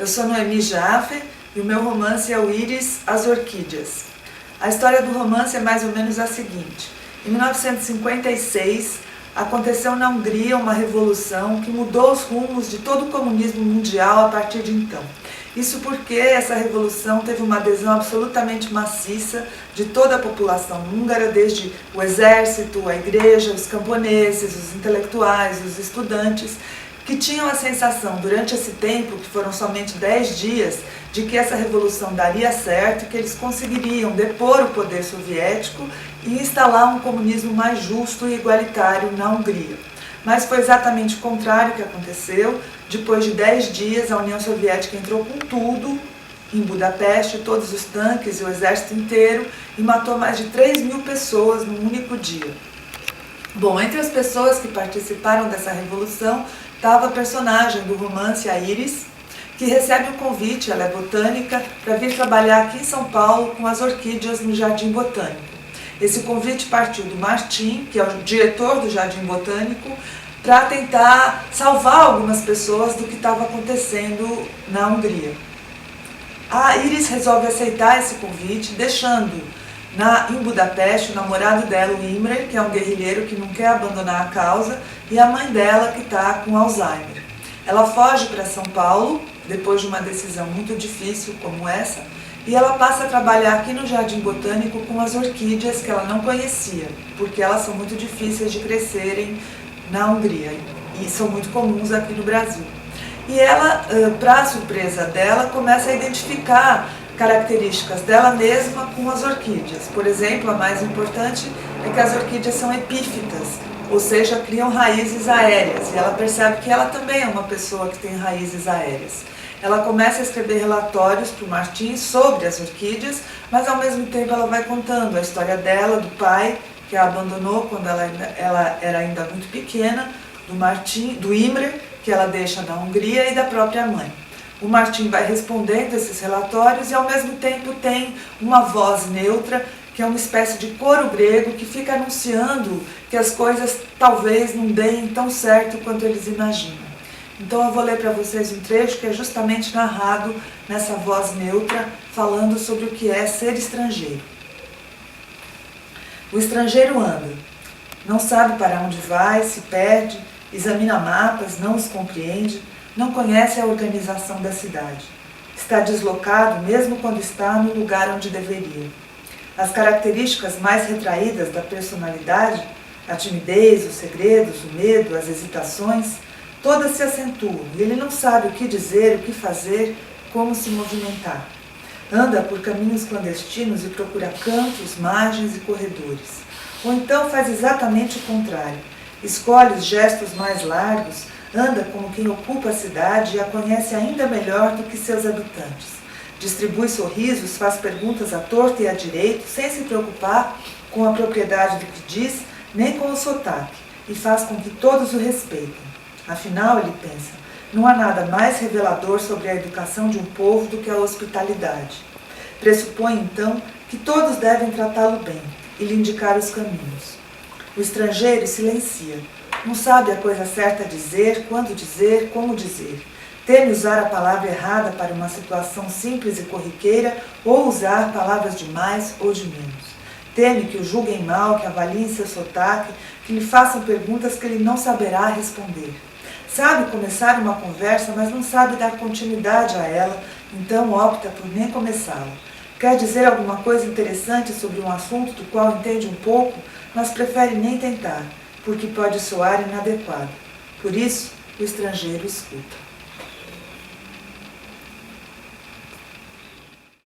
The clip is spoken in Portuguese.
Eu sou Noemi Jaffe e o meu romance é o Íris, as Orquídeas. A história do romance é mais ou menos a seguinte. Em 1956, aconteceu na Hungria uma revolução que mudou os rumos de todo o comunismo mundial a partir de então. Isso porque essa revolução teve uma adesão absolutamente maciça de toda a população húngara, desde o exército, a igreja, os camponeses, os intelectuais, os estudantes, que tinham a sensação, durante esse tempo, que foram somente 10 dias, de que essa revolução daria certo e que eles conseguiriam depor o poder soviético e instalar um comunismo mais justo e igualitário na Hungria. Mas foi exatamente o contrário que aconteceu. Depois de 10 dias, a União Soviética entrou com tudo em Budapeste, todos os tanques e o exército inteiro, e matou mais de 3.000 pessoas num único dia. Bom, entre as pessoas que participaram dessa revolução, estava a personagem do romance, a Íris, que recebe um convite, ela é botânica, para vir trabalhar aqui em São Paulo com as orquídeas no Jardim Botânico. Esse convite partiu do Martim, que é o diretor do Jardim Botânico, para tentar salvar algumas pessoas do que estava acontecendo na Hungria. A Íris resolve aceitar esse convite, deixando em Budapeste o namorado dela, o Imre, que é um guerrilheiro que não quer abandonar a causa, e a mãe dela, que está com Alzheimer. Ela foge para São Paulo, depois de uma decisão muito difícil como essa, e ela passa a trabalhar aqui no Jardim Botânico com as orquídeas que ela não conhecia, porque elas são muito difíceis de crescerem na Hungria e são muito comuns aqui no Brasil. E ela, para surpresa dela, começa a identificar características dela mesma com as orquídeas. Por exemplo, a mais importante é que as orquídeas são epífitas, ou seja, criam raízes aéreas, e ela percebe que ela também é uma pessoa que tem raízes aéreas. Ela começa a escrever relatórios para o Martim sobre as orquídeas, mas ao mesmo tempo ela vai contando a história dela, do pai, que a abandonou quando ela era ainda muito pequena, do Martim, do Imre, que ela deixa na Hungria, e da própria mãe. O Martim vai respondendo esses relatórios e ao mesmo tempo tem uma voz neutra, que é uma espécie de coro grego que fica anunciando que as coisas talvez não deem tão certo quanto eles imaginam. Então eu vou ler para vocês um trecho que é justamente narrado nessa voz neutra, falando sobre o que é ser estrangeiro. O estrangeiro anda, não sabe para onde vai, se perde, examina mapas, não os compreende, não conhece a organização da cidade. Está deslocado mesmo quando está no lugar onde deveria. As características mais retraídas da personalidade, a timidez, os segredos, o medo, as hesitações, todas se acentuam e ele não sabe o que dizer, o que fazer, como se movimentar. Anda por caminhos clandestinos e procura cantos, margens e corredores. Ou então faz exatamente o contrário. Escolhe os gestos mais largos, anda como quem ocupa a cidade e a conhece ainda melhor do que seus habitantes. Distribui sorrisos, faz perguntas à torta e à direito, sem se preocupar com a propriedade do que diz, nem com o sotaque, e faz com que todos o respeitem. Afinal, ele pensa, não há nada mais revelador sobre a educação de um povo do que a hospitalidade. Pressupõe, então, que todos devem tratá-lo bem e lhe indicar os caminhos. O estrangeiro silencia, não sabe a coisa certa a dizer, quando dizer, como dizer. Teme usar a palavra errada para uma situação simples e corriqueira ou usar palavras de mais ou de menos. Teme que o julguem mal, que avaliem seu sotaque, que lhe façam perguntas que ele não saberá responder. Sabe começar uma conversa, mas não sabe dar continuidade a ela, então opta por nem começá-la. Quer dizer alguma coisa interessante sobre um assunto do qual entende um pouco, mas prefere nem tentar, porque pode soar inadequado. Por isso, o estrangeiro escuta.